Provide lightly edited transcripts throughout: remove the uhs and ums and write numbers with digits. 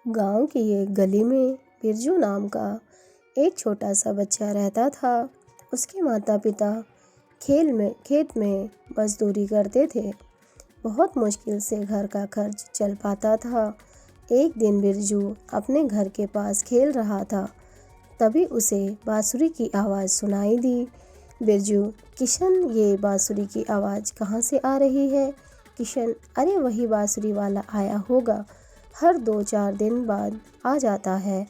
गांव की एक गली में बिरजू नाम का एक छोटा सा बच्चा रहता था। उसके माता पिता खेत में मजदूरी करते थे। बहुत मुश्किल से घर का खर्च चल पाता था। एक दिन बिरजू अपने घर के पास खेल रहा था, तभी उसे बांसुरी की आवाज़ सुनाई दी। बिरजू, किशन, ये बांसुरी की आवाज़ कहाँ से आ रही है? किशन, अरे वही बांसुरी वाला आया होगा, हर 2-4 दिन बाद आ जाता है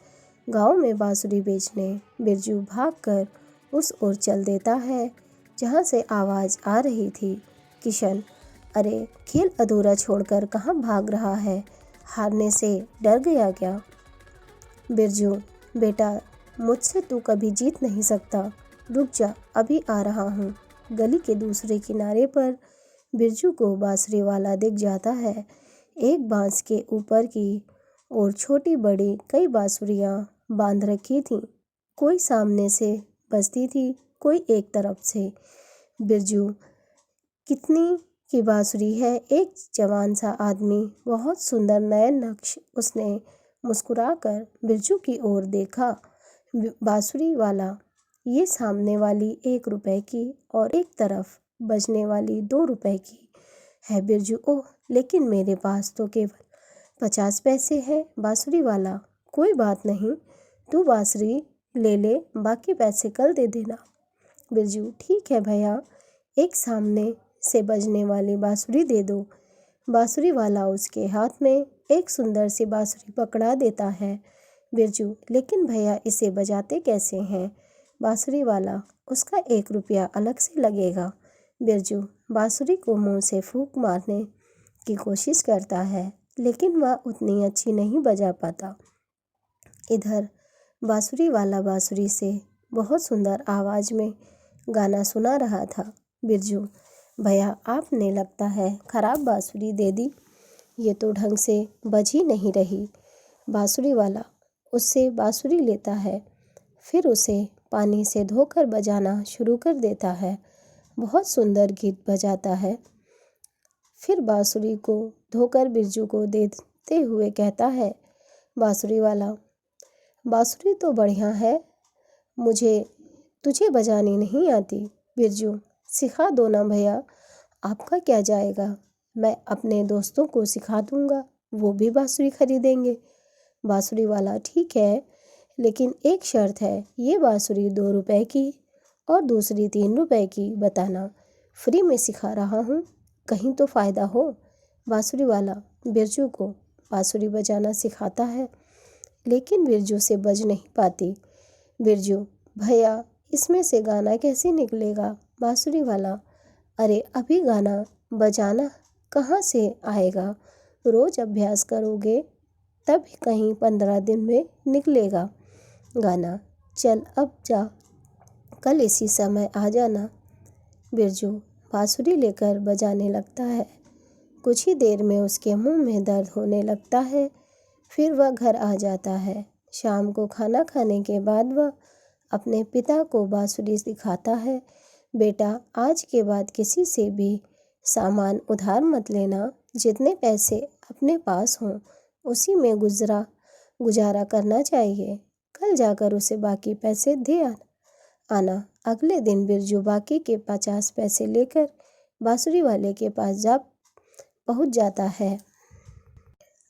गांव में बांसुरी बेचने। बिरजू भागकर उस ओर चल देता है जहाँ से आवाज़ आ रही थी। किशन, अरे खेल अधूरा छोड़कर कहाँ भाग रहा है? हारने से डर गया क्या? बिरजू, बेटा, मुझसे तू कभी जीत नहीं सकता, रुक जा, अभी आ रहा हूँ। गली के दूसरे किनारे पर बिरजू को बांसुरी वाला दिख जाता है। एक बांस के ऊपर की और छोटी बड़ी कई बांसुरियाँ बांध रखी थीं। कोई सामने से बजती थी, कोई एक तरफ से। बिरजू, कितनी की बांसुरी है? एक जवान सा आदमी, बहुत सुंदर नए नक्श, उसने मुस्कुराकर बिरजू की ओर देखा। बांसुरी वाला, ये सामने वाली 1 रुपए की और एक तरफ बजने वाली 2 रुपए की है। बिरजू, ओह, लेकिन मेरे पास तो केवल 50 पैसे हैं। बांसुरी वाला, कोई बात नहीं, तू बांसुरी ले ले, बाकी पैसे कल दे देना। बिरजू, ठीक है भैया, एक सामने से बजने वाली बांसुरी दे दो। बांसुरी वाला उसके हाथ में एक सुंदर सी बांसुरी पकड़ा देता है। बिरजू, लेकिन भैया इसे बजाते कैसे हैं? बांसुरी वाला, उसका 1 रुपया अलग से लगेगा। बिरजू बांसुरी को मुंह से फूंक मारने की कोशिश करता है, लेकिन वह उतनी अच्छी नहीं बजा पाता। इधर बांसुरी वाला बांसुरी से बहुत सुंदर आवाज़ में गाना सुना रहा था। बिरजू, भैया आपने लगता है खराब बांसुरी दे दी, ये तो ढंग से बज ही नहीं रही। बांसुरी वाला उससे बांसुरी लेता है, फिर उसे पानी से धोकर बजाना शुरू कर देता है। बहुत सुंदर गीत बजाता है। फिर बांसुरी को धोकर बिरजू को देते हुए कहता है, बांसुरी वाला, बांसुरी तो बढ़िया है, मुझे तुझे बजानी नहीं आती। बिरजू, सिखा दो ना भैया, आपका क्या जाएगा, मैं अपने दोस्तों को सिखा दूंगा, वो भी बांसुरी खरीदेंगे। बांसुरी वाला, ठीक है, लेकिन एक शर्त है, ये बांसुरी 2 रुपए की और दूसरी 3 रुपए की बताना, फ्री में सिखा रहा हूँ, कहीं तो फ़ायदा हो। बांसुरी वाला बिरजू को बांसुरी बजाना सिखाता है, लेकिन बिरजू से बज नहीं पाती। बिरजू, भैया इसमें से गाना कैसे निकलेगा? बांसुरी वाला, अरे अभी गाना बजाना कहाँ से आएगा, रोज़ अभ्यास करोगे तब कहीं 15 दिन में निकलेगा गाना। चल अब जा, कल इसी समय आ जाना। बिरजू बांसुरी लेकर बजाने लगता है। कुछ ही देर में उसके मुंह में दर्द होने लगता है। फिर वह घर आ जाता है। शाम को खाना खाने के बाद वह अपने पिता को बांसुरी सिखाता है। बेटा, आज के बाद किसी से भी सामान उधार मत लेना, जितने पैसे अपने पास हों उसी में गुजारा करना चाहिए। कल जाकर उसे बाकी पैसे दे आना। अगले दिन बिरजू बाकी के 50 पैसे लेकर बांसुरी वाले के पास पहुंच जाता है।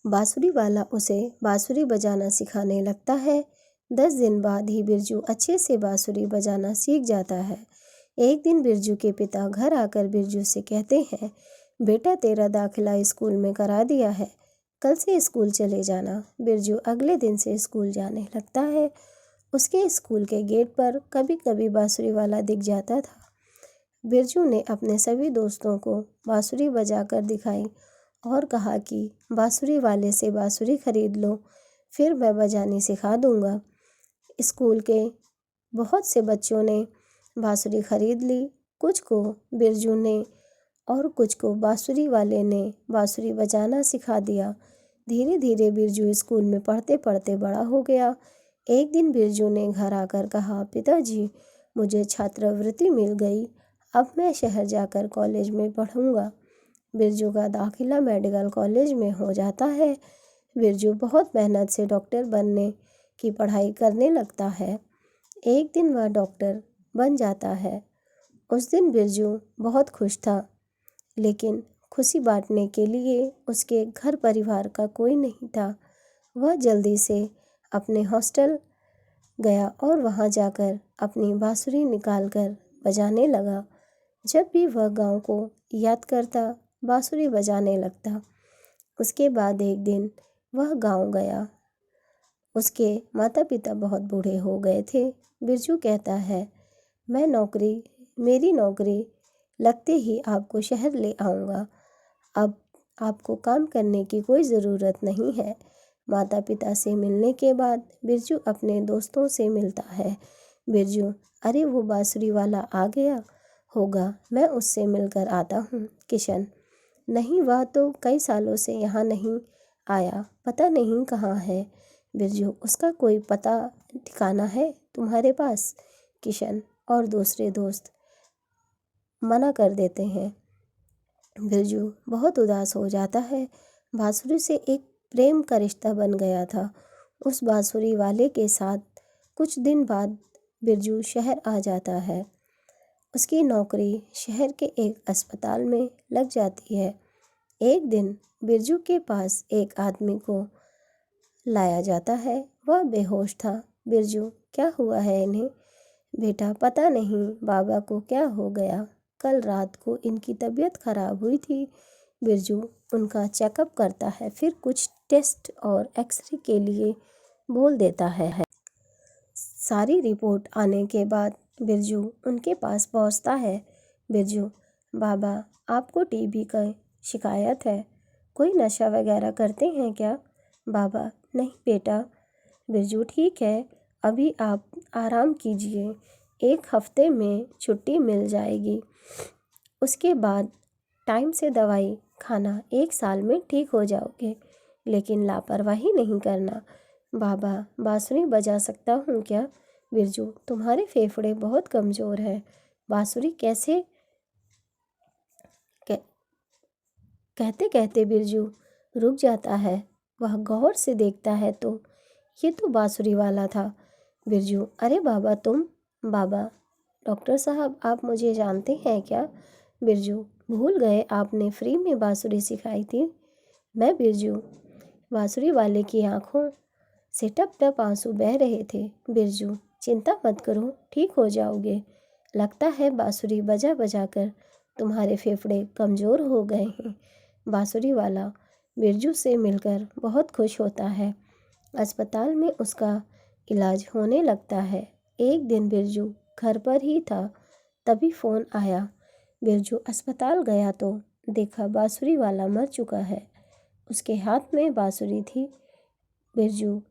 बांसुरी वाला उसे बांसुरी बजाना सिखाने लगता है। 10 दिन बाद ही बिरजू अच्छे से बांसुरी बजाना सीख जाता है। एक दिन बिरजू के पिता घर आकर बिरजू से कहते हैं, बेटा तेरा दाखिला स्कूल में करा दिया है, कल से स्कूल चले जाना। बिरजू अगले दिन से स्कूल जाने लगता है। उसके स्कूल के गेट पर कभी कभी बांसुरी वाला दिख जाता था। बिरजू ने अपने सभी दोस्तों को बांसुरी बजाकर दिखाई और कहा कि बांसुरी वाले से बांसुरी खरीद लो, फिर मैं बजानी सिखा दूंगा। स्कूल के बहुत से बच्चों ने बांसुरी खरीद ली। कुछ को बिरजू ने और कुछ को बांसुरी वाले ने बांसुरी बजाना सिखा दिया। धीरे धीरे बिरजू स्कूल में पढ़ते पढ़ते बड़ा हो गया। एक दिन बिरजू ने घर आकर कहा, पिताजी, मुझे छात्रवृत्ति मिल गई, अब मैं शहर जाकर कॉलेज में पढ़ूंगा। बिरजू का दाखिला मेडिकल कॉलेज में हो जाता है। बिरजू बहुत मेहनत से डॉक्टर बनने की पढ़ाई करने लगता है। एक दिन वह डॉक्टर बन जाता है। उस दिन बिरजू बहुत खुश था, लेकिन खुशी बांटने के लिए उसके घर परिवार का कोई नहीं था। वह जल्दी से अपने हॉस्टल गया और वहां जाकर अपनी बांसुरी निकालकर बजाने लगा। जब भी वह गांव को याद करता, बांसुरी बजाने लगता। उसके बाद एक दिन वह गांव गया। उसके माता पिता बहुत बूढ़े हो गए थे। बिरजू कहता है, मेरी नौकरी लगते ही आपको शहर ले आऊँगा। अब आपको काम करने की कोई ज़रूरत नहीं है। माता पिता से मिलने के बाद बिरजू अपने दोस्तों से मिलता है। बिरजू, अरे वो बांसुरी वाला आ गया होगा, मैं उससे मिलकर आता हूँ। किशन, नहीं, वह तो कई सालों से यहाँ नहीं आया, पता नहीं कहाँ है। बिरजू, उसका कोई पता ठिकाना है तुम्हारे पास? किशन और दूसरे दोस्त मना कर देते हैं। बिरजू बहुत उदास हो जाता है। बांसुरी से एक प्रेम का रिश्ता बन गया था। उस बांसुरी वाले के साथ कुछ दिन बाद बिरजू शहर आ जाता है। उसकी नौकरी शहर के एक अस्पताल में लग जाती है। एक दिन बिरजू के पास एक आदमी को लाया जाता है। वह बेहोश था। बिरजू, क्या हुआ है इन्हें? बेटा, पता नहीं बाबा को क्या हो गया। कल रात को इनकी तबीयत खराब हुई थी। बिरजू उनका चेकअप करता है, फिर कुछ टेस्ट और एक्सरे के लिए बोल देता है। सारी रिपोर्ट आने के बाद बिरजू उनके पास पहुंचता है। बिरजू, बाबा, आपको टीबी का शिकायत है, कोई नशा वगैरह करते हैं क्या? बाबा, नहीं बेटा। बिरजू, ठीक है, अभी आप आराम कीजिए, एक हफ्ते में छुट्टी मिल जाएगी। उसके बाद टाइम से दवाई खाना, 1 साल में ठीक हो जाओगे, लेकिन लापरवाही नहीं करना। बाबा, बांसुरी बजा सकता हूँ क्या? बिरजू, तुम्हारे फेफड़े बहुत कमज़ोर हैं, बांसुरी कैसे? कहते कहते बिरजू रुक जाता है। वह गौर से देखता है तो ये तो बांसुरी वाला था। बिरजू, अरे बाबा तुम? बाबा, डॉक्टर साहब, आप मुझे जानते हैं क्या? बिरजू, भूल गए, आपने फ्री में बांसुरी सिखाई थी। मैं बिरजू। बांसुरी वाले की आंखों से टप टप आंसू बह रहे थे। बिरजू, चिंता मत करो, ठीक हो जाओगे। लगता है बांसुरी बजा बजा कर तुम्हारे फेफड़े कमज़ोर हो गए हैं। बांसुरी वाला बिरजू से मिलकर बहुत खुश होता है। अस्पताल में उसका इलाज होने लगता है। एक दिन बिरजू घर पर ही था, तभी फ़ोन आया। बिरजू अस्पताल गया तो देखा बांसुरी वाला मर चुका है। उसके हाथ में बांसुरी थी। बिरजू,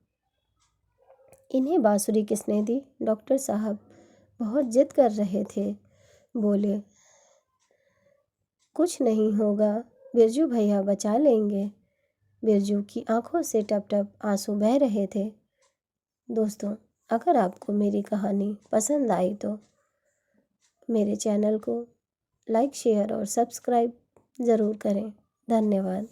इन्हें बांसुरी किसने दी? डॉक्टर साहब बहुत जिद कर रहे थे, बोले कुछ नहीं होगा, बिरजू भैया बचा लेंगे। बिरजू की आंखों से टप टप आंसू बह रहे थे। दोस्तों, अगर आपको मेरी कहानी पसंद आई तो मेरे चैनल को लाइक, शेयर और सब्सक्राइब ज़रूर करें। धन्यवाद।